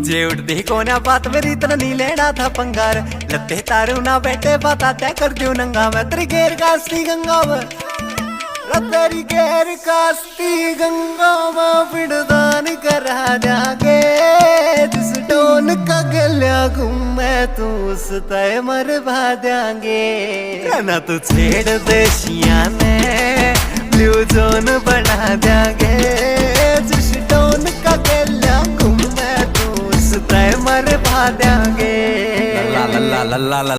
जे उठती कोना बात मेरी इतना नहीं लेना था पंगार, लत्ते तारू ना बैठे बात तय कर दियो नंगा। मैं तेरी घेर कास्ती गंगा में, तेरी घेर कास्ती गंगा में पिंडदान करा जागे। जिस टोन का गल्या घूमे तू उस तय मरवा देंगे। ना तू छेड़ देशिया ने ब्लू जोन बना देंगे। जिस टोन का गल्या घूमे तू उस तय मरवा देंगे। ला ला ला ला ला।